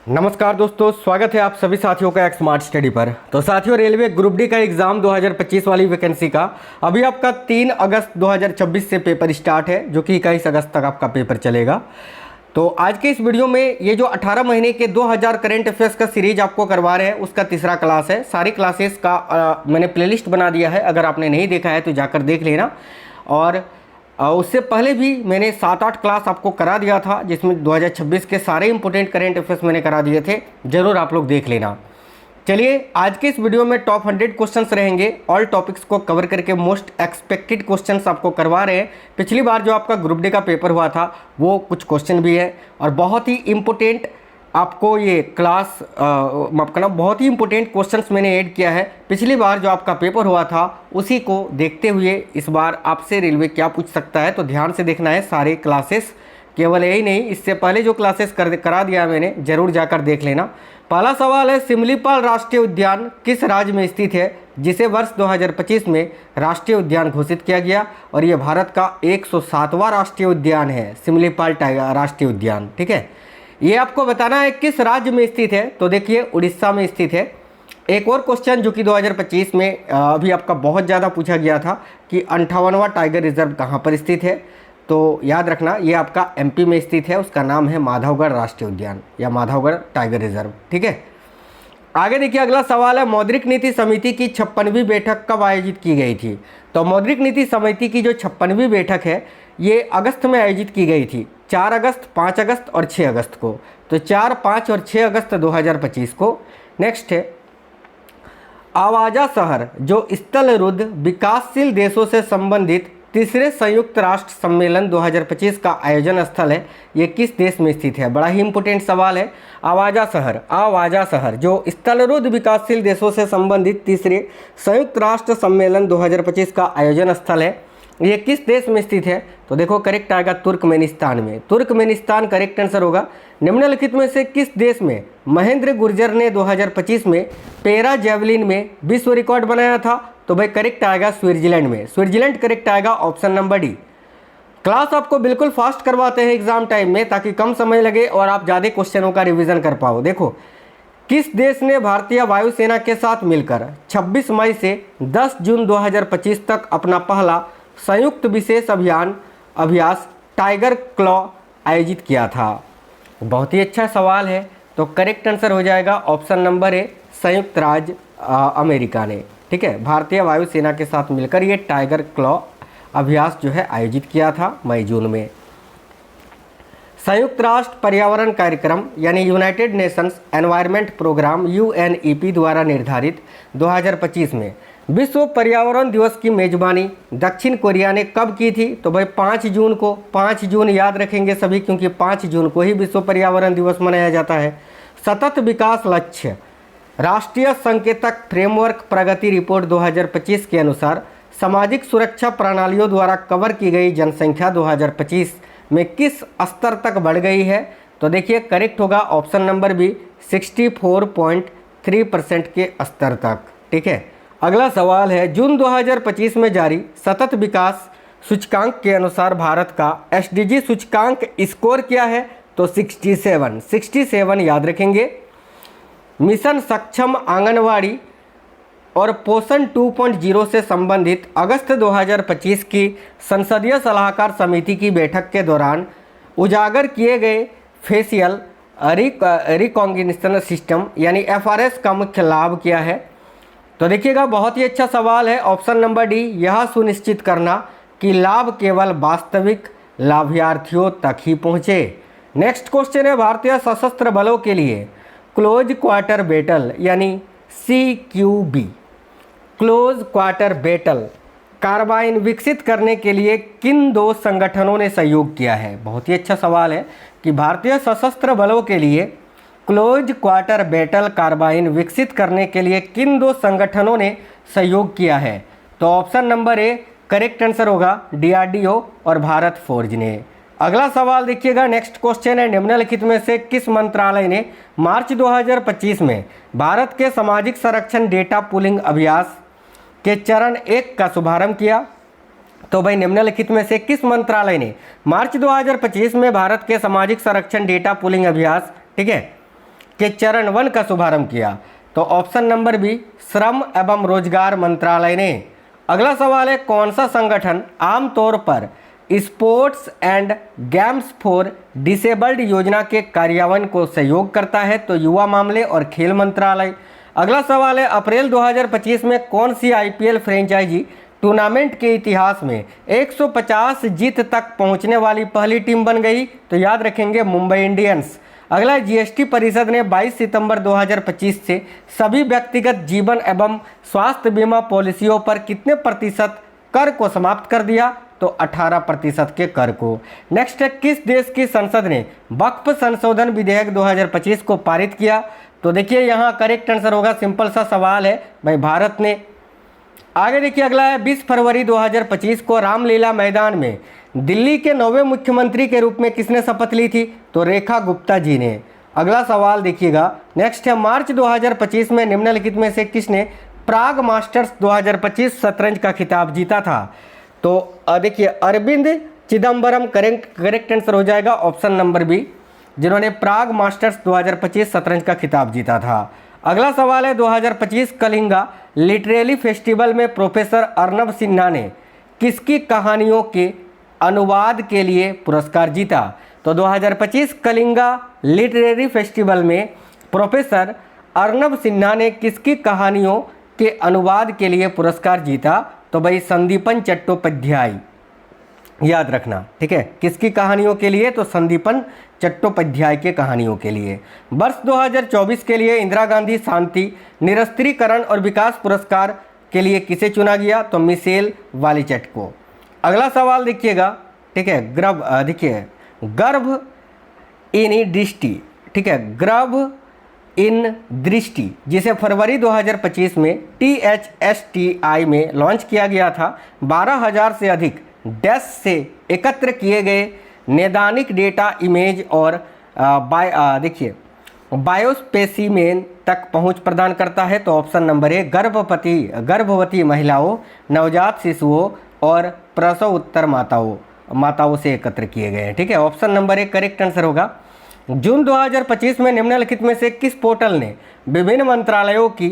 नमस्कार दोस्तों, स्वागत है आप सभी साथियों का एक स्मार्ट स्टडी पर। तो साथियों, रेलवे ग्रुप डी का एग्ज़ाम 2025 वाली वैकेंसी का अभी आपका 3 अगस्त 2026 से पेपर स्टार्ट है, जो कि 21 अगस्त तक आपका पेपर चलेगा। तो आज के इस वीडियो में ये जो 18 महीने के 2000 करंट अफेयर्स का सीरीज आपको करवा रहे हैं, उसका तीसरा क्लास है। सारी क्लासेस का मैंने प्लेलिस्ट बना दिया है, अगर आपने नहीं देखा है तो जाकर देख लेना। और उससे पहले भी मैंने 7-8 क्लास आपको करा दिया था, जिसमें 2026 के सारे इंपॉर्टेंट करंट अफेयर्स मैंने करा दिए थे, ज़रूर आप लोग देख लेना। चलिए, आज के इस वीडियो में टॉप 100 क्वेश्चंस रहेंगे। ऑल टॉपिक्स को कवर करके मोस्ट एक्सपेक्टेड क्वेश्चंस आपको करवा रहे हैं। पिछली बार जो आपका ग्रुप डी का पेपर हुआ था, वो कुछ क्वेश्चन भी है और बहुत ही इंपॉर्टेंट आपको ये क्लास माफ करना, बहुत ही इंपॉर्टेंट क्वेश्चंस मैंने ऐड किया है। पिछली बार जो आपका पेपर हुआ था, उसी को देखते हुए इस बार आपसे रेलवे क्या पूछ सकता है, तो ध्यान से देखना है सारे क्लासेस। केवल यही नहीं, इससे पहले जो क्लासेस करा दिया मैंने, ज़रूर जाकर देख लेना। पहला सवाल है, सिमलीपाल राष्ट्रीय उद्यान किस राज्य में स्थित है, जिसे वर्ष 2025 में राष्ट्रीय उद्यान घोषित किया गया। और ये भारत का 107वां राष्ट्रीय उद्यान है, सिमलीपाल टाइगर राष्ट्रीय उद्यान। ठीक है, ये आपको बताना है किस राज्य में स्थित है। तो देखिए, उड़ीसा में स्थित है। एक और क्वेश्चन जो कि 2025 में अभी आपका बहुत ज़्यादा पूछा गया था कि 58वां टाइगर रिजर्व कहाँ पर स्थित है, तो याद रखना ये आपका एमपी में स्थित है। उसका नाम है माधवगढ़ राष्ट्रीय उद्यान या माधवगढ़ टाइगर रिजर्व। ठीक है, आगे देखिए, अगला सवाल है, मौद्रिक नीति समिति की 56वीं बैठक कब आयोजित की गई थी। तो मौद्रिक नीति समिति की जो 56वीं बैठक है, ये अगस्त में आयोजित की गई थी, 4 अगस्त, 5 अगस्त और 6 अगस्त को। तो 4, 5 और 6 अगस्त 2025 को। नेक्स्ट है, आवाजा शहर जो स्थलरुद्ध विकासशील देशों से संबंधित तीसरे संयुक्त राष्ट्र सम्मेलन 2025 का आयोजन स्थल है, ये किस देश में स्थित है। बड़ा ही इंपॉर्टेंट सवाल है। आवाजा शहर जो स्थलरुद्ध विकासशील देशों से संबंधित तीसरे संयुक्त राष्ट्र सम्मेलन 2025 का आयोजन स्थल है, ये किस देश में स्थित है। तो देखो, करेक्ट आएगा तुर्कमेनिस्तान में। तुर्कमेनिस्तान करेक्ट आंसर होगा। निम्नलिखित में से किस देश में महेंद्र गुर्जर ने 2025 में पैरा जेवलिन में विश्व रिकॉर्ड बनाया था। तो भाई करेक्ट आएगा स्विट्जरलैंड में। स्विट्जरलैंड करेक्ट आएगा, ऑप्शन नंबर डी। क्लास आपको बिल्कुल फास्ट करवाते हैं एग्जाम टाइम में, ताकि कम समय लगे और आप ज़्यादा क्वेश्चनों का रिविजन कर पाओ। देखो, किस देश ने भारतीय वायुसेना के साथ मिलकर 26 मई से 10 जून 2025 तक अपना पहला संयुक्त विशेष अभ्यास टाइगर क्लॉ आयोजित किया था। बहुत ही अच्छा सवाल है। तो करेक्ट आंसर हो जाएगा ऑप्शन नंबर ए, संयुक्त राज्य अमेरिका ने। ठीक है, भारतीय वायुसेना के साथ मिलकर ये टाइगर क्लॉ अभ्यास जो है आयोजित किया था मई जून में। संयुक्त राष्ट्र पर्यावरण कार्यक्रम यानी united nations environment programme UNEP द्वारा निर्धारित 2025 में विश्व पर्यावरण दिवस की मेजबानी दक्षिण कोरिया ने कब की थी। तो भाई 5 जून को। 5 जून याद रखेंगे सभी, क्योंकि 5 जून को ही विश्व पर्यावरण दिवस मनाया जाता है। सतत विकास लक्ष्य राष्ट्रीय संकेतक फ्रेमवर्क प्रगति रिपोर्ट 2025 के अनुसार सामाजिक सुरक्षा प्रणालियों द्वारा कवर की गई जनसंख्या 2025 में किस स्तर तक बढ़ गई है। तो देखिए, करेक्ट होगा ऑप्शन नंबर बी, 64.3% के स्तर तक। ठीक है, अगला सवाल है, जून 2025 में जारी सतत विकास सूचकांक के अनुसार भारत का SDG सूचकांक स्कोर क्या है। तो 67 याद रखेंगे। मिशन सक्षम आंगनवाड़ी और पोषण 2.0 से संबंधित अगस्त 2025 की संसदीय सलाहकार समिति की बैठक के दौरान उजागर किए गए फेशियल रिकॉग्निशन सिस्टम यानी FRS का मुख्य लाभ क्या है। तो देखिएगा, बहुत ही अच्छा सवाल है। ऑप्शन नंबर डी, यह सुनिश्चित करना कि लाभ केवल वास्तविक लाभार्थियों तक ही पहुँचे। नेक्स्ट क्वेश्चन है, भारतीय सशस्त्र बलों के लिए क्लोज क्वार्टर बैटल यानी CQB close quarter battle carbine विकसित करने के लिए किन 2 संगठनों ने सहयोग किया है। बहुत ही अच्छा सवाल है कि भारतीय सशस्त्र बलों के लिए क्लोज क्वार्टर बैटल कार्बाइन विकसित करने के लिए किन 2 संगठनों ने सहयोग किया है। तो option number A correct answer होगा, DRDO और भारत फोर्ज ने। अगला सवाल देखिएगा, नेक्स्ट क्वेश्चन है, निम्नलिखित में से किस मंत्रालय ने मार्च 2025 में भारत के सामाजिक संरक्षण डेटा पुलिंग अभ्यास के चरण 1 का शुभारंभ किया। तो भाई निम्नलिखित में से किस मंत्रालय ने मार्च 2025 में भारत के सामाजिक संरक्षण डेटा पुलिंग अभ्यास, ठीक है, के चरण 1 का शुभारंभ किया? तो ऑप्शन नंबर बी, श्रम एवं रोजगार मंत्रालय ने। अगला सवाल है, कौन सा संगठन आमतौर पर sports and games for disabled योजना के कार्यान्वयन को सहयोग करता है? तो युवा मामले और खेल मंत्रालय। अगला सवाल है, अप्रैल 2025 में कौन सी आईपीएल फ्रेंचाइजी टूर्नामेंट के इतिहास में 150 जीत तक पहुंचने वाली पहली टीम बन गई? तो याद रखेंगे, मुंबई इंडियंस। अगला, जीएसटी परिषद ने 22 सितंबर 2025 से सभी व्यक्तिगत जीवन एवं स्वास्थ्य बीमा पॉलिसियों पर कितने प्रतिशत कर को समाप्त कर दिया? तो 18% के कर को। नेक्स्ट है, किस देश की संसद ने वक्फ संशोधन विधेयक 2025 को पारित किया? तो देखिए यहाँ करेक्ट आंसर होगा, सिंपल सा सवाल है भाई, भारत ने। आगे देखिए अगला है, 20 फरवरी 2025 को रामलीला मैदान में दिल्ली के 9वें मुख्यमंत्री के रूप में किसने शपथ ली थी? तो रेखा गुप्ता जी ने। अगला सवाल देखिएगा, नेक्स्ट है, मार्च 2025 में निम्नलिखित में से किसने प्राग मास्टर्स 2025 शतरंज का खिताब जीता था? तो देखिए अरविंद चिदम्बरम करेक्ट आंसर हो जाएगा, ऑप्शन नंबर बी, जिन्होंने प्राग मास्टर्स 2025 शतरंज का खिताब जीता था। अगला सवाल है, 2025 कलिंगा लिटरेरी फेस्टिवल में प्रोफेसर अर्नब सिन्हा ने किसकी कहानियों के अनुवाद के लिए पुरस्कार जीता? तो 2025 कलिंगा लिटरेरी फेस्टिवल में प्रोफेसर अर्नब सिन्हा ने किसकी कहानियों के अनुवाद के लिए पुरस्कार जीता? तो भाई संदीपन चट्टोपाध्याय, याद रखना, ठीक है, किसकी कहानियों के लिए? तो संदीपन चट्टोपाध्याय के कहानियों के लिए। वर्ष 2024 के लिए इंदिरा गांधी शांति निरस्त्रीकरण और विकास पुरस्कार के लिए किसे चुना गया? तो मिशेल वालिचट को। अगला सवाल देखिएगा, ठीक है, गर्भ इन दृष्टि, ठीक है, गर्भ इन दृष्टि, जिसे फरवरी 2025 में THSTI में लॉन्च किया गया था, 12,000 से अधिक डैश से एकत्र किए गए नैदानिक डेटा, इमेज और देखिए बायोस्पेसिमेन तक पहुंच प्रदान करता है? तो ऑप्शन नंबर ए, गर्भवती महिलाओं, नवजात शिशुओं और प्रसव उत्तर माताओं से एकत्र किए गए हैं, ठीक है, option number A correct answer होगा। जून 2025 में निम्नलिखित में से किस पोर्टल ने विभिन्न मंत्रालयों की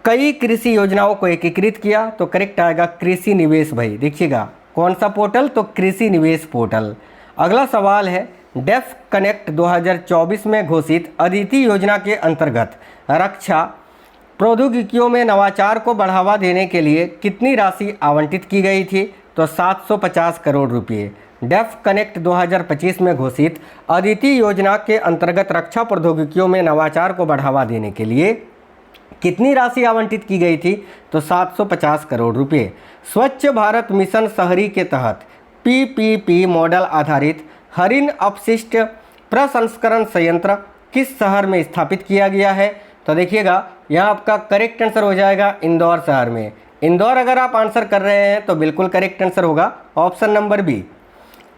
कई कृषि योजनाओं को एकीकृत किया? तो करेक्ट आएगा कृषि निवेश भाई, देखिएगा कौन सा पोर्टल? तो कृषि निवेश पोर्टल। अगला सवाल है, डेफ कनेक्ट 2024 में घोषित अदिति योजना के अंतर्गत रक्षा प्रौद्योगिकियों में नवाचार को बढ़ावा देने के लिए कितनी राशि आवंटित की गई थी? तो 750 करोड़ रुपये। डेफ कनेक्ट 2025 में घोषित अदिति योजना के अंतर्गत रक्षा प्रौद्योगिकियों में नवाचार को बढ़ावा देने के लिए कितनी राशि आवंटित की गई थी? तो 750 करोड़ रुपये। स्वच्छ भारत मिशन शहरी के तहत PPP मॉडल आधारित हरिन अपशिष्ट प्रसंस्करण संयंत्र किस शहर में स्थापित किया गया है? तो देखिएगा यहाँ आपका करेक्ट आंसर हो जाएगा इंदौर शहर में। इंदौर अगर आप आंसर कर रहे हैं तो बिल्कुल करेक्ट आंसर होगा, ऑप्शन नंबर बी।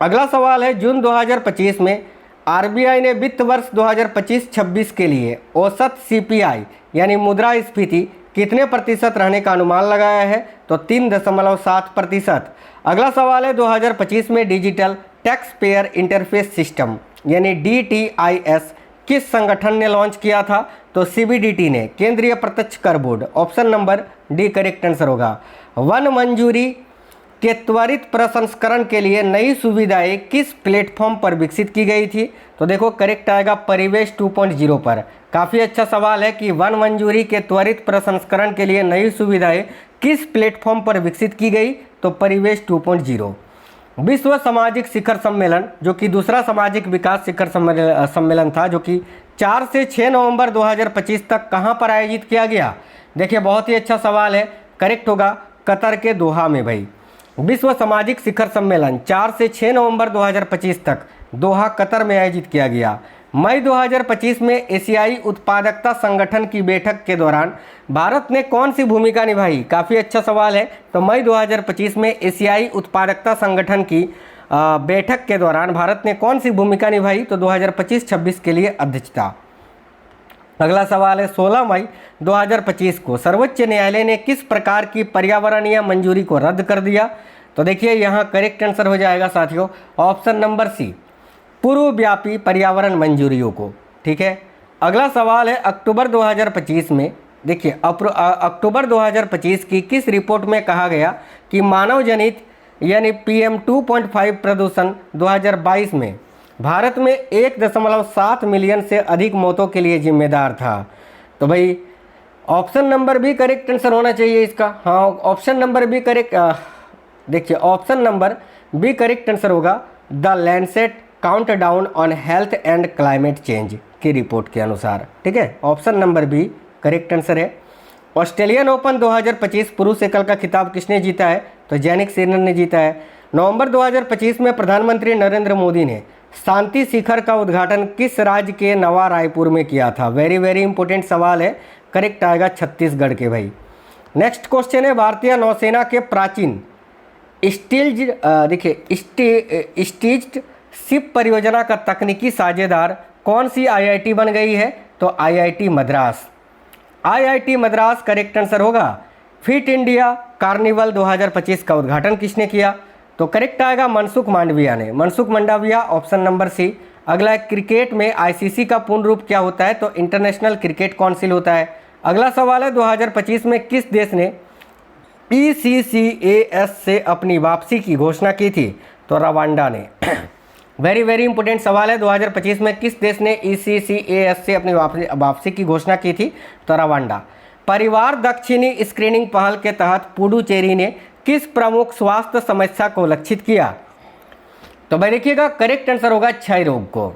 अगला सवाल है, जून 2025 में RBI ने वित्त वर्ष 2025-26 के लिए औसत CPI यानी मुद्रास्फीति कितने प्रतिशत रहने का अनुमान लगाया है? तो 3.7%। अगला सवाल है, 2025 में digital tax payer interface system यानी DTIS किस संगठन ने लॉन्च किया था? तो CBDT ने, केंद्रीय प्रत्यक्ष कर board, option number D correct answer होगा। वन मंजूरी के त्वरित प्रसंस्करण के लिए नई सुविधाएं किस प्लेटफॉर्म पर विकसित की गई थी? तो देखो करेक्ट आएगा परिवेश 2.0 पर। काफ़ी अच्छा सवाल है कि वन मंजूरी के त्वरित प्रसंस्करण के लिए नई सुविधाएं किस प्लेटफॉर्म पर विकसित की गई? तो परिवेश 2.0। विश्व सामाजिक शिखर सम्मेलन, जो कि दूसरा सामाजिक विकास शिखर सम्मेलन था, जो कि 4 से 6 नवंबर 2025 तक कहां पर आयोजित किया गया? देखिए बहुत ही अच्छा सवाल है, करेक्ट होगा कतर के दोहा में भाई। विश्व सामाजिक शिखर सम्मेलन 4 से 6 नवंबर 2025 तक दोहा कतर में आयोजित किया गया। मई 2025 में एशियाई उत्पादकता संगठन की बैठक के दौरान भारत ने कौन सी भूमिका निभाई? काफ़ी अच्छा सवाल है। तो मई 2025 में एशियाई उत्पादकता संगठन की बैठक के दौरान भारत ने कौन सी भूमिका निभाई? तो 2025-26 के लिए अध्यक्षता। अगला सवाल है, 16 मई 2025 को सर्वोच्च न्यायालय ने किस प्रकार की पर्यावरणीय मंजूरी को रद्द कर दिया? तो देखिए यहाँ करेक्ट आंसर हो जाएगा साथियों, ऑप्शन नंबर सी, पूर्वव्यापी पर्यावरण मंजूरियों को। ठीक है, अगला सवाल है अक्टूबर 2025 में, देखिए अक्टूबर 2025 की किस रिपोर्ट में कहा गया कि मानव जनित यानी PM 2.5 प्रदूषण 2022 में भारत में 1.7 मिलियन से अधिक मौतों के लिए जिम्मेदार था। तो भाई option number B correct answer होना चाहिए इसका। हाँ, ऑप्शन नंबर बी करेक्ट, देखिए option number B correct answer होगा the Lancet countdown on health and climate change की रिपोर्ट के अनुसार। ठीक है, option number B correct answer है। ऑस्ट्रेलियन ओपन 2025 पुरुष एकल का खिताब किसने जीता है? तो जैनिक सिनर ने जीता है। नवंबर 2025 में प्रधानमंत्री नरेंद्र मोदी ने शांति शिखर का उद्घाटन किस राज्य के नवा रायपुर में किया था? वेरी वेरी इंपॉर्टेंट सवाल है, करेक्ट आएगा छत्तीसगढ़ के भाई। नेक्स्ट क्वेश्चन है भारतीय नौसेना के प्राचीन स्टीज्ड शिप परियोजना का तकनीकी साझेदार कौन सी IIT बन गई है? तो IIT Madras. IIT Madras correct answer होगा। फिट इंडिया कार्निवल 2025 का उद्घाटन किसने किया? तो करेक्ट आएगा मनसुख मांडविया ने। Mansukh Mandaviya, option number C. अगला क्रिकेट में ICC का पूर्ण रूप क्या होता है? तो इंटरनेशनल क्रिकेट काउंसिल होता है। अगला सवाल है 2025 में किस देश ने ECCAS से अपनी वापसी की घोषणा की थी? तो रवांडा ने। वेरी वेरी इंपॉर्टेंट सवाल है, 2025 में किस देश ने ECCAS से अपनी वापसी की घोषणा की थी? तो रवांडा। परिवार दक्षिणी स्क्रीनिंग पहल के तहत पुडुचेरी ने किस प्रमुख स्वास्थ्य समस्या को लक्षित किया? तो भाई देखिएगा करेक्ट आंसर होगा क्षय रोग को।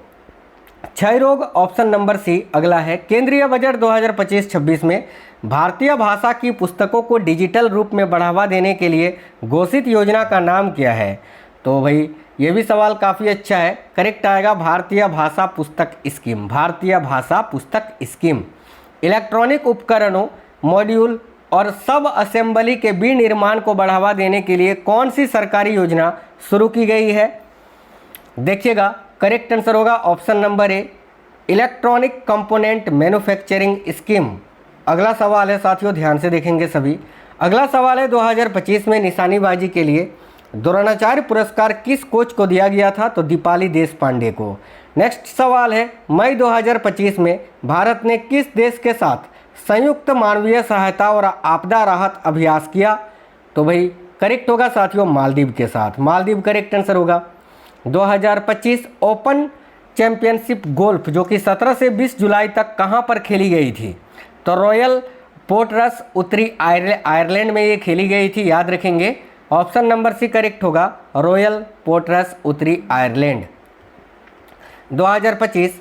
क्षय रोग, ऑप्शन नंबर सी। अगला है केंद्रीय बजट 2025-26 में भारतीय भाषा की पुस्तकों को डिजिटल रूप में बढ़ावा देने के लिए घोषित योजना का नाम क्या है? तो भाई ये भी सवाल काफ़ी अच्छा है, करेक्ट आएगा भारतीय भाषा पुस्तक स्कीम। भारतीय भाषा पुस्तक स्कीम इलेक्ट्रॉनिक उपकरणों, मॉड्यूल और सब असेंबली के विनिर्माण को बढ़ावा देने के लिए कौन सी सरकारी योजना शुरू की गई है? देखिएगा करेक्ट आंसर होगा ऑप्शन नंबर ए, इलेक्ट्रॉनिक कंपोनेंट मैन्युफैक्चरिंग स्कीम। अगला सवाल है साथियों, ध्यान से देखेंगे सभी। अगला सवाल है 2025 में निशानेबाजी के लिए द्रोणाचार्य पुरस्कार किस कोच को दिया गया था? तो दीपाली देशपांडे को। नेक्स्ट सवाल है मई 2025 में भारत ने किस देश के साथ संयुक्त मानवीय सहायता और आपदा राहत अभ्यास किया? तो भाई करेक्ट होगा साथियों मालदीव के साथ। मालदीव करेक्ट आंसर होगा। 2025 ओपन चैंपियनशिप गोल्फ जो कि 17 से 20 जुलाई तक कहां पर खेली गई थी? तो रॉयल पोर्टरस उत्तरी आयरलैंड में ये खेली गई थी, याद रखेंगे। ऑप्शन नंबर सी करेक्ट होगा, रॉयल पोर्टरस उत्तरी आयरलैंड। 2025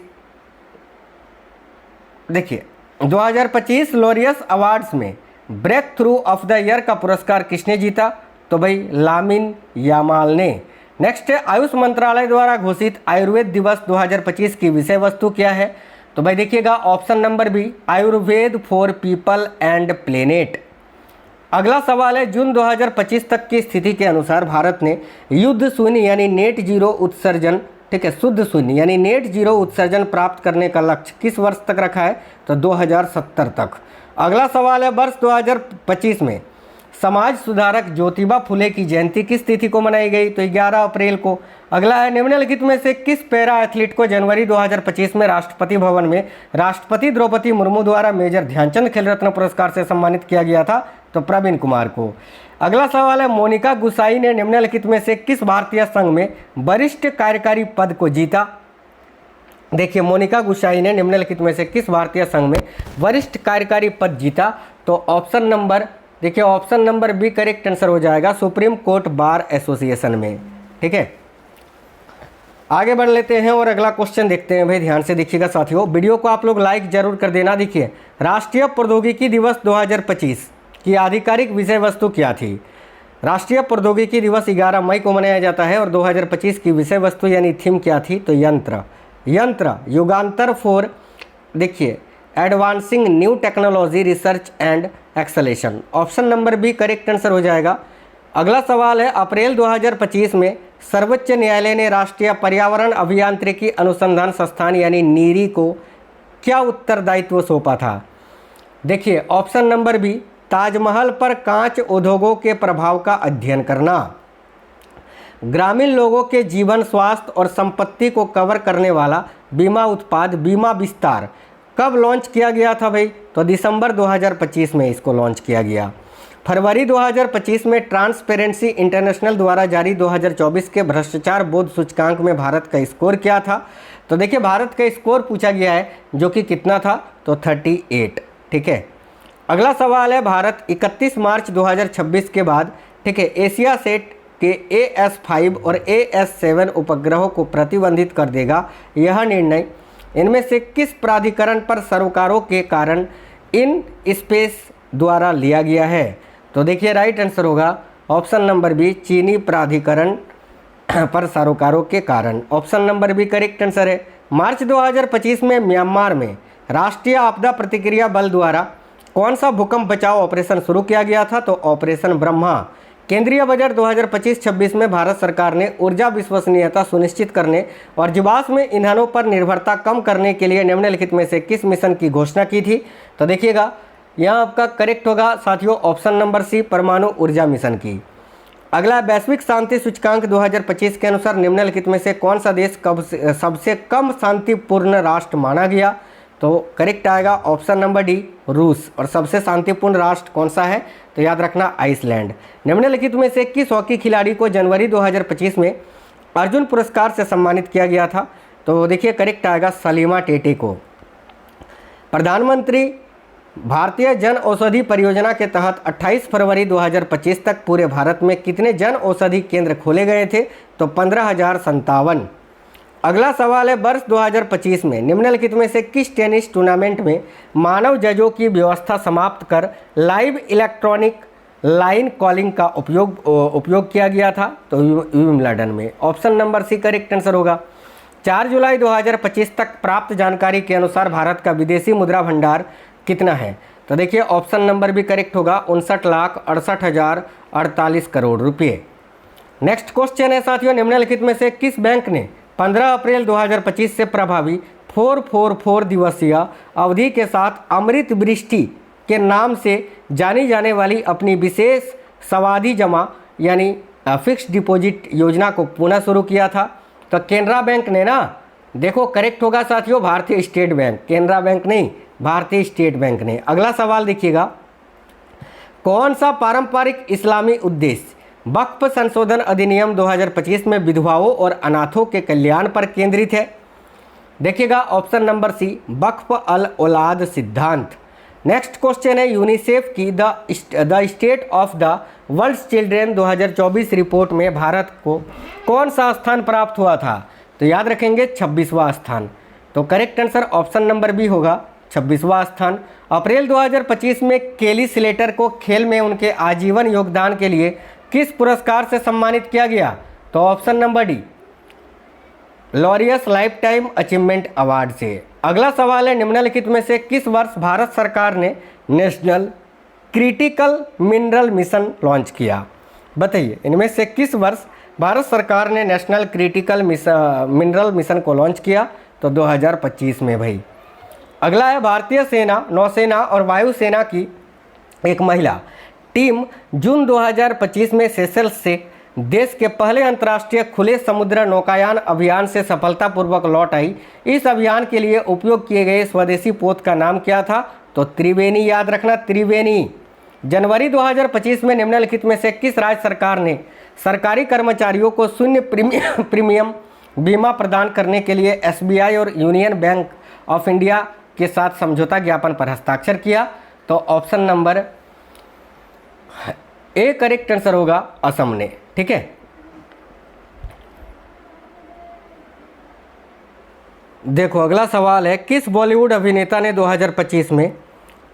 देखिए 2025 लॉरियस अवार्ड्स में breakthrough of the year का पुरस्कार किसने जीता? तो भाई लामिन यामाल ने। नेक्स्ट है आयुष मंत्रालय द्वारा घोषित आयुर्वेद दिवस 2025 की विषय वस्तु क्या है? तो भाई देखिएगा option number B, Ayurveda for people and planet. अगला सवाल है जून 2025 तक की स्थिति के अनुसार भारत ने युद्ध शून्य यानी नेट जीरो उत्सर्जन, ठीक है, शुद्ध शून्य यानी नेट जीरो उत्सर्जन प्राप्त करने का लक्ष्य किस वर्ष तक रखा है? तो 2070 तक। अगला सवाल है वर्ष 2025 में समाज सुधारक ज्योतिबा फुले की जयंती किस तिथि को मनाई गई? तो 11 अप्रैल को। अगला है निम्नलिखित में से किस पैरा एथलीट को जनवरी 2025 में राष्ट्रपति भवन में राष्ट्रपति द्रौपदी मुर्मू द्वारा मेजर ध्यानचंद खेल रत्न पुरस्कार से सम्मानित किया गया था? तो प्रवीण कुमार को। अगला सवाल है मोनिका गुसाई ने निम्नलिखित में से किस भारतीय संघ में वरिष्ठ कार्यकारी पद को जीता? देखिए मोनिका गुसाई ने निम्नलिखित में से किस भारतीय संघ में वरिष्ठ कार्यकारी पद जीता? तो ऑप्शन नंबर, देखिए option number B correct answer हो जाएगा, सुप्रीम कोर्ट बार एसोसिएशन में। ठीक है, आगे बढ़ लेते हैं और अगला क्वेश्चन देखते हैं। भाई ध्यान से देखिएगा साथियों, वीडियो को आप लोग लाइक जरूर कर देना। देखिए राष्ट्रीय प्रौद्योगिकी दिवस 2025 की आधिकारिक विषय वस्तु क्या थी? राष्ट्रीय प्रौद्योगिकी दिवस 11 मई को मनाया जाता है और 2025 की विषय वस्तु यानी थीम क्या थी? तो यंत्र युगांतर फॉर, देखिए advancing new technology research and acceleration. Option number B correct answer हो जाएगा। अगला सवाल है अप्रैल 2025 में सर्वोच्च न्यायालय ने राष्ट्रीय पर्यावरण अभियांत्रिकी अनुसंधान संस्थान यानी नीरी को क्या उत्तरदायित्व सौंपा था? देखिए ऑप्शन नंबर बी, ताजमहल पर कांच उद्योगों के प्रभाव का अध्ययन करना। ग्रामीण लोगों के जीवन, स्वास्थ्य और संपत्ति को कवर करने वाला बीमा उत्पाद बीमा विस्तार कब लॉन्च किया गया था भाई? तो दिसंबर 2025 में इसको लॉन्च किया गया। फरवरी 2025 में ट्रांसपेरेंसी इंटरनेशनल द्वारा जारी 2024 के भ्रष्टाचार बोध सूचकांक में भारत का स्कोर क्या था? तो देखिए भारत का स्कोर पूछा गया है, जो कि कितना था? तो 38। ठीक है, अगला सवाल है, भारत 31 मार्च 2026 के बाद, ठीक है, एशिया सेट के AS5 और AS7 उपग्रहों को प्रतिबंधित कर देगा। यह निर्णय इनमें से किस प्राधिकरण पर सरोकारों के कारण इन स्पेस द्वारा लिया गया है? तो देखिए राइट आंसर होगा ऑप्शन नंबर बी, चीनी प्राधिकरण पर सरोकारों के कारण। Option number B correct answer है। मार्च 2025 में म्यांमार में राष्ट्रीय आपदा प्रतिक्रिया बल द्वारा कौन सा भूकंप बचाव ऑपरेशन शुरू किया गया था? तो ऑपरेशन ब्रह्मा। केंद्रीय बजट 2025-26 में भारत सरकार ने ऊर्जा विश्वसनीयता सुनिश्चित करने और जीवाश्म ईंधनों पर निर्भरता कम करने के लिए निम्नलिखित में से किस मिशन की घोषणा की थी? तो देखिएगा यहाँ आपका करेक्ट होगा साथियों ऑप्शन नंबर सी, परमाणु ऊर्जा मिशन की। अगला, वैश्विक शांति सूचकांक 2025 के अनुसार निम्नलिखित में से कौन सा देश सबसे कम शांतिपूर्ण राष्ट्र माना गया? तो करेक्ट आएगा ऑप्शन नंबर डी, रूस। और सबसे शांतिपूर्ण राष्ट्र कौन सा है? तो याद रखना आइसलैंड। निम्नलिखित में से किस हॉकी खिलाड़ी को जनवरी 2025 में अर्जुन पुरस्कार से सम्मानित किया गया था? तो देखिए करेक्ट आएगा सलीमा टेटे को। प्रधानमंत्री भारतीय जन औषधि परियोजना के तहत 28 फरवरी 2025 तक पूरे भारत में कितने जन औषधि केंद्र खोले गए थे? तो 15,057। अगला सवाल है, वर्ष 2025 में निम्नलिखित में से किस टेनिस टूर्नामेंट में मानव जजों की व्यवस्था समाप्त कर लाइव इलेक्ट्रॉनिक लाइन कॉलिंग का उपयोग किया गया था? तो विंबलडन में। Option number C correct answer होगा। 4 जुलाई 2025 तक प्राप्त जानकारी के अनुसार भारत का विदेशी मुद्रा भंडार कितना है? तो देखिए ऑप्शन नंबर भी करेक्ट होगा, 59,68,048 करोड़ रुपये। नेक्स्ट क्वेश्चन है साथियों, निम्नलिखित में से किस बैंक ने 15 अप्रैल 2025 से प्रभावी 444 दिवसीय अवधि के साथ अमृत वृष्टि के नाम से जानी जाने वाली अपनी विशेष सावधि जमा यानी फिक्स्ड डिपॉजिट योजना को पुनः शुरू किया था? तो केनरा बैंक ने ना। देखो करेक्ट होगा साथियों भारतीय स्टेट बैंक, केनरा बैंक नहीं, भारतीय स्टेट बैंक ने। अगला सवाल देखिएगा, कौन सा पारंपरिक इस्लामी उद्देश्य वक्फ संशोधन अधिनियम 2025 में विधवाओं और अनाथों के कल्याण पर केंद्रित है? देखिएगा ऑप्शन नंबर सी, वक्फ अल औलाद सिद्धांत। नेक्स्ट क्वेश्चन है, यूनिसेफ की the state of the world children 2024 report में भारत को कौन सा स्थान प्राप्त हुआ था? तो याद रखेंगे 26वां स्थान। तो correct answer option number B होगा 26वां स्थान। अप्रैल 2025 में केली स्लेटर को खेल में उनके आजीवन योगदान के लिए किस पुरस्कार से सम्मानित किया गया? तो option number D, Laureus life time achievement award से। अगला सवाल है, निम्नलिखित में से किस वर्ष भारत सरकार ने national critical mineral mission launch किया? बताइए इनमें से किस वर्ष भारत सरकार ने नेशनल क्रिटिकल मिनरल मिशन को लॉन्च किया? तो 2025 में भाई। अगला है, भारतीय सेना, नौसेना और वायुसेना की एक महिला टीम जून 2025 में सेशेल्स से देश के पहले अंतर्राष्ट्रीय खुले समुद्र नौकायान अभियान से सफलतापूर्वक लौट आई। इस अभियान के लिए उपयोग किए गए स्वदेशी पोत का नाम क्या था? तो त्रिवेणी, याद रखना त्रिवेणी। जनवरी 2025 में निम्नलिखित में से किस राज्य सरकार ने सरकारी कर्मचारियों को शून्य प्रीमियम बीमा प्रदान करने के लिए SBI और यूनियन बैंक ऑफ इंडिया के साथ समझौता ज्ञापन पर हस्ताक्षर किया? तो option number A correct answer होगा, असम ने। ठीक है, देखो अगला सवाल है, किस बॉलीवुड अभिनेता ने 2025 में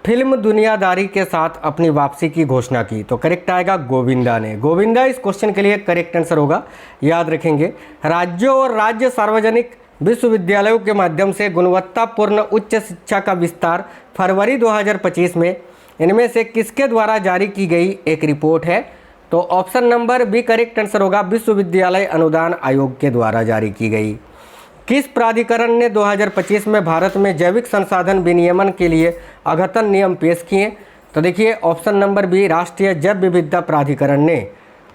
फिल्म दुनियादारी के साथ अपनी वापसी की घोषणा की? तो करेक्ट आएगा गोविंदा ने। गोविंदा इस क्वेश्चन के लिए करेक्ट आंसर होगा, याद रखेंगे। राज्यों और राज्य सार्वजनिक विश्वविद्यालयों के माध्यम से गुणवत्तापूर्ण उच्च शिक्षा का विस्तार फरवरी 2025 में इनमें से किसके द्वारा जारी की गई एक रिपोर्ट है? तो option number B correct answer होगा, विश्वविद्यालय अनुदान आयोग के द्वारा जारी की गई। किस प्राधिकरण ने 2025 में भारत में जैविक संसाधन विनियमन के लिए अद्यतन नियम पेश किए? तो देखिए ऑप्शन नंबर बी, राष्ट्रीय जैव विविधता प्राधिकरण ने।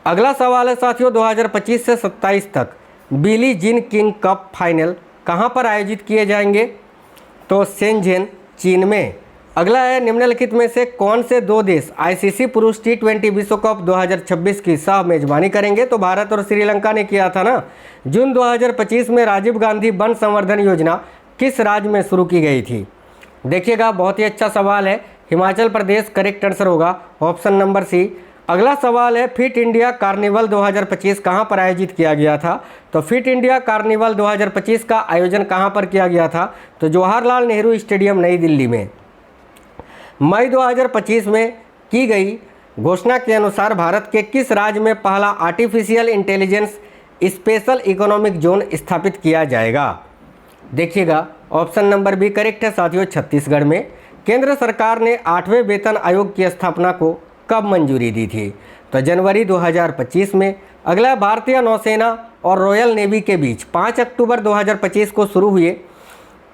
अगला सवाल है साथियों, 2025 से 27 तक Billie Jean King cup final कहां पर आयोजित किए जाएंगे? तो शेंझेन चीन में। अगला है, निम्नलिखित में से कौन से दो देश आईसीसी पुरुष T20 विश्व कप 2026 की सह मेजबानी करेंगे? तो भारत और श्रीलंका ने किया था ना। जून 2025 में राजीव गांधी वन संवर्धन योजना किस राज्य में शुरू की गई थी? देखिएगा, बहुत ही अच्छा सवाल है। हिमाचल प्रदेश करेक्ट आंसर होगा, ऑप्शन नंबर सी। अगला सवाल है, फिट इंडिया कार्निवल 2025 कहां पर आयोजित किया गया था? तो फिट इंडिया कार्निवल 2025 का आयोजन कहां पर किया गया था? तो जवाहरलाल नेहरू स्टेडियम, नई दिल्ली में। मई 2025 में की गई घोषणा के अनुसार भारत के किस राज्य में पहला artificial intelligence special economic zone स्थापित किया जाएगा? देखिएगा, ऑप्शन नंबर बी करेक्ट है साथियों, छत्तीसगढ़ में। केंद्र सरकार ने 8वें वेतन आयोग की स्थापना को कब मंजूरी दी थी? तो जनवरी 2025 में। अगला, भारतीय नौसेना और रॉयल नेवी के बीच 5 अक्टूबर 2025 को शुरू हुए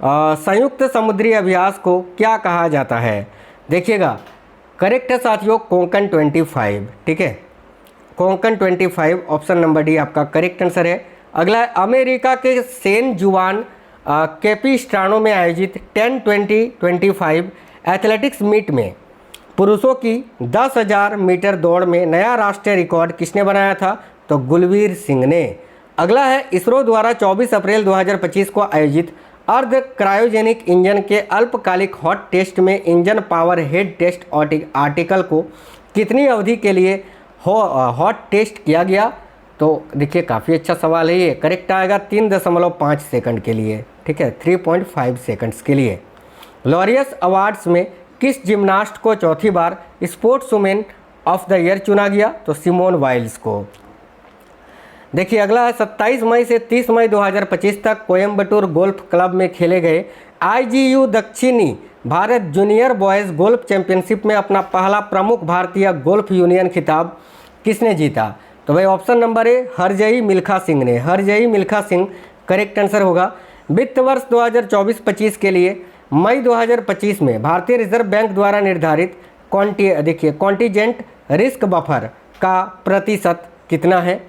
संयुक्त समुद्री अभ्यास को क्या कहा जाता है? देखिएगा, करेक्ट है साथियों, कोंकण 25। ठीक है, कोंकण 25, ऑप्शन नंबर डी आपका करेक्ट आंसर है। अगला, अमेरिका के सेन जुआन कैपिस्ट्रानो में आयोजित 10-20-25 एथलेटिक्स मीट में पुरुषों की 10,000 मीटर दौड़ में नया राष्ट्रीय रिकॉर्ड किसने बनाया था? तो गुलवीर सिंह ने। अगला है, इसरो द्वारा 24 अप्रैल 2025 को आयोजित अर्ध क्रायोजेनिक इंजन के अल्पकालिक हॉट टेस्ट में engine power head test article को कितनी अवधि के लिए हॉट टेस्ट किया गया? तो देखिए, काफ़ी अच्छा सवाल है ये। करेक्ट आएगा 3.5 सेकंड के लिए। ठीक है, 3.5 सेकंड्स के लिए। लॉरियस अवार्ड्स में किस जिम्नास्ट को चौथी बार sports women of the year चुना गया? तो सिमोन वाइल्स को। देखिए, अगला है, 27 मई से 30 मई 2025 तक कोयम्बटूर गोल्फ क्लब में खेले गए IGU दक्षिणी Bharat junior boys golf championship में अपना पहला प्रमुख भारतीय गोल्फ यूनियन खिताब किसने जीता? तो भाई ऑप्शन नंबर ए, हरजई मिल्खा सिंह ने। हरजई मिल्खा सिंह करेक्ट आंसर होगा। वित्त वर्ष 2024-25 के लिए मई 2025 में भारतीय रिजर्व बैंक द्वारा निर्धारित कॉन्टीजेंट रिस्क बफर का प्रतिशत कितना है?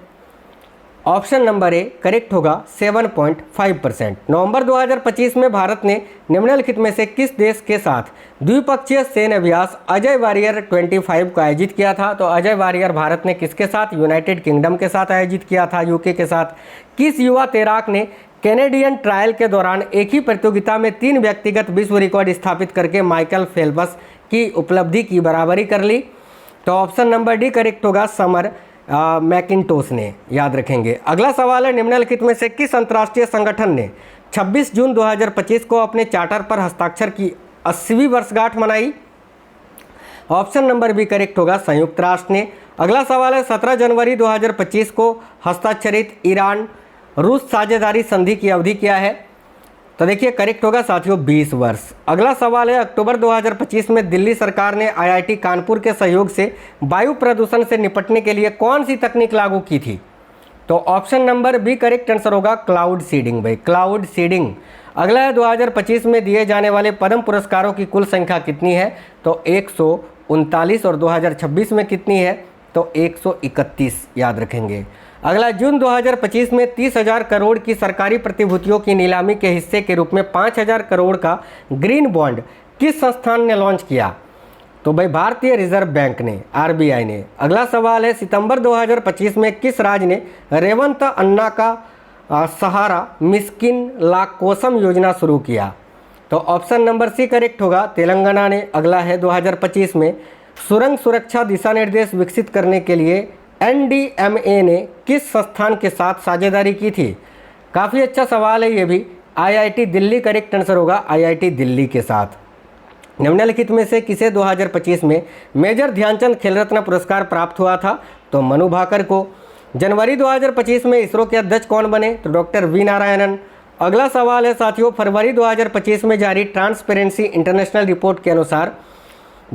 ऑप्शन नंबर ए करेक्ट होगा 7.5%। नवंबर 2025 में भारत ने निम्नलिखित में से किस देश के साथ द्विपक्षीय सैन्य अभ्यास अजय वारियर 25 को आयोजित किया था? तो अजय वारियर भारत ने किसके साथ? यूनाइटेड किंगडम के साथ आयोजित किया था, यूके के साथ। किस युवा तैराक ने कैनेडियन ट्रायल के दौरान एक ही प्रतियोगिता में 3 व्यक्तिगत विश्व रिकॉर्ड स्थापित करके माइकल फेल्प्स की उपलब्धि की बराबरी कर ली? तो ऑप्शन नंबर डी करेक्ट होगा, समर मैकिन्टोश ने, याद रखेंगे। अगला सवाल है, निम्नलिखित में से किस अंतर्राष्ट्रीय संगठन ने 26 जून 2025 को अपने चार्टर पर हस्ताक्षर की 80वीं वर्षगांठ मनाई? ऑप्शन नंबर बी करेक्ट होगा, संयुक्त राष्ट्र ने। अगला सवाल है, 17 जनवरी 2025 को हस्ताक्षरित ईरान रूस साझेदारी संधि की अवधि क्या है? तो देखिए, करेक्ट होगा साथियों 20 वर्ष। अगला सवाल है, अक्टूबर 2025 में दिल्ली सरकार ने IIT कानपुर के सहयोग से वायु प्रदूषण से निपटने के लिए कौन सी तकनीक लागू की थी? तो option number B correct answer होगा, क्लाउड सीडिंग। भाई क्लाउड सीडिंग। अगला है, 2025 में दिए जाने वाले पद्म पुरस्कारों की कुल संख्या कितनी है? तो 139। और 2026 में कितनी है? तो 131, याद रखेंगे। अगला, जून 2025 में 30,000 करोड़ की सरकारी प्रतिभूतियों की नीलामी के हिस्से के रूप में 5,000 करोड़ का ग्रीन बॉन्ड किस संस्थान ने लॉन्च किया? तो भाई भारतीय रिजर्व बैंक ने, RBI ने। अगला सवाल है, सितंबर 2025 में किस राज्य ने रेवंत अन्ना का सहारा मिस्किन लाकोसम योजना शुरू किया? तो ऑप्शन नंबर सी करेक्ट होगा, तेलंगाना ने। अगला है, 2025 में सुरंग सुरक्षा दिशा निर्देश विकसित करने के लिए NDMA ने किस संस्थान के साथ साझेदारी की थी? काफ़ी अच्छा सवाल है ये भी। IIT दिल्ली करेक्ट आंसर होगा, IIT दिल्ली के साथ। निम्नलिखित में से किसे 2025 में मेजर ध्यानचंद खेल रत्न पुरस्कार प्राप्त हुआ था? तो मनु भाकर को। जनवरी 2025 में इसरो के अध्यक्ष कौन बने? तो डॉक्टर वी नारायणन। अगला सवाल है साथियों, फरवरी 2025 में जारी ट्रांसपेरेंसी इंटरनेशनल रिपोर्ट के अनुसार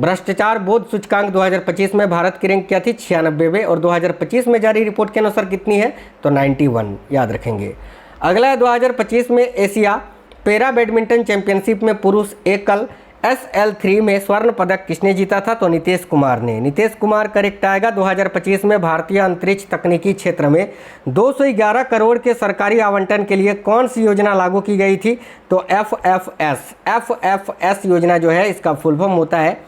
भ्रष्टाचार बोध सूचकांक 2025 में भारत की रैंक क्या थी? 96वें। और 2025 में जारी रिपोर्ट के अनुसार कितनी है? तो 91, याद रखेंगे। अगला है, 2025 में एशिया पैरा बैडमिंटन चैंपियनशिप में पुरुष एकल SL3 में स्वर्ण पदक किसने जीता था? तो नीतीश कुमार ने। नीतीश कुमार करेक्ट आएगा। 2025 में भारतीय अंतरिक्ष तकनीकी क्षेत्र में 211 करोड़ के सरकारी आवंटन के लिए कौन सी योजना लागू की गई थी? तो FFS योजना जो है इसका फुल फॉर्म होता है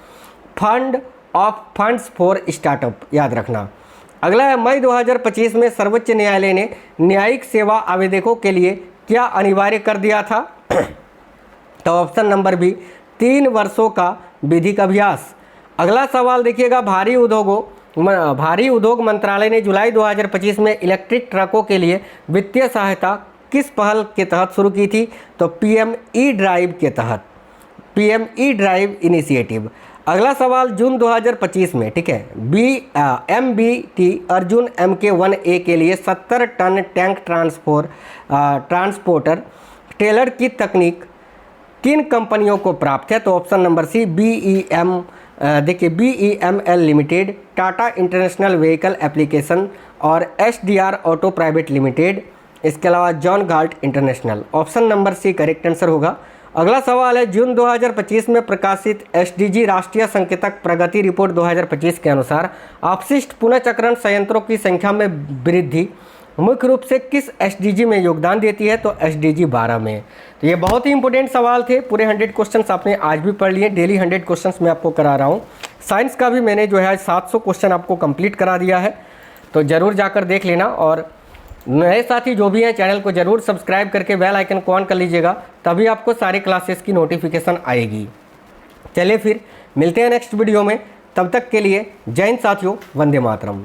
फंड्स फॉर स्टार्टअप, याद रखना। अगला है, मई 2025 में सर्वोच्च न्यायालय ने न्यायिक सेवा आवेदकों के लिए क्या अनिवार्य कर दिया था? तो ऑप्शन नंबर बी, 3 वर्षों का विधिक अभ्यास। अगला सवाल देखिएगा, भारी उद्योग मंत्रालय ने जुलाई 2025 में इलेक्ट्रिक ट्रकों के लिए वित्तीय सहायता किस पहल के तहत शुरू की थी? तो PME ड्राइव के तहत, PME ड्राइव इनिशिएटिव। अगला सवाल, जून 2025 में, ठीक है, MBT अर्जुन MK1A के लिए 70 टन टैंक ट्रांसपोर्टर टेलर की तकनीक किन कंपनियों को प्राप्त है? तो option number C, BEML limited, Tata international vehicle application और SDR ऑटो प्राइवेट लिमिटेड, इसके अलावा John Galt international. Option number C correct answer होगा। अगला सवाल है, जून 2025 में प्रकाशित SDG राष्ट्रीय संकेतक प्रगति रिपोर्ट 2025 के अनुसार अपशिष्ट पुनर्चक्रण संयंत्रों की संख्या में वृद्धि मुख्य रूप से किस SDG में योगदान देती है? तो SDG 12 में। तो ये बहुत ही इंपॉर्टेंट सवाल थे। पूरे 100 क्वेश्चंस आपने आज भी पढ़ लिए। डेली 100 क्वेश्चंस मैं आपको करा रहा हूँ। साइंस का भी मैंने जो है 700 क्वेश्चन आपको कंप्लीट करा दिया है, तो ज़रूर जाकर देख लेना। और नए साथी जो भी हैं चैनल को ज़रूर सब्सक्राइब करके बेल आइकन को ऑन कर लीजिएगा, तभी आपको सारी क्लासेस की नोटिफिकेशन आएगी। चलिए फिर मिलते हैं नेक्स्ट वीडियो में, तब तक के लिए जय हिंद साथियों, वंदे मातरम।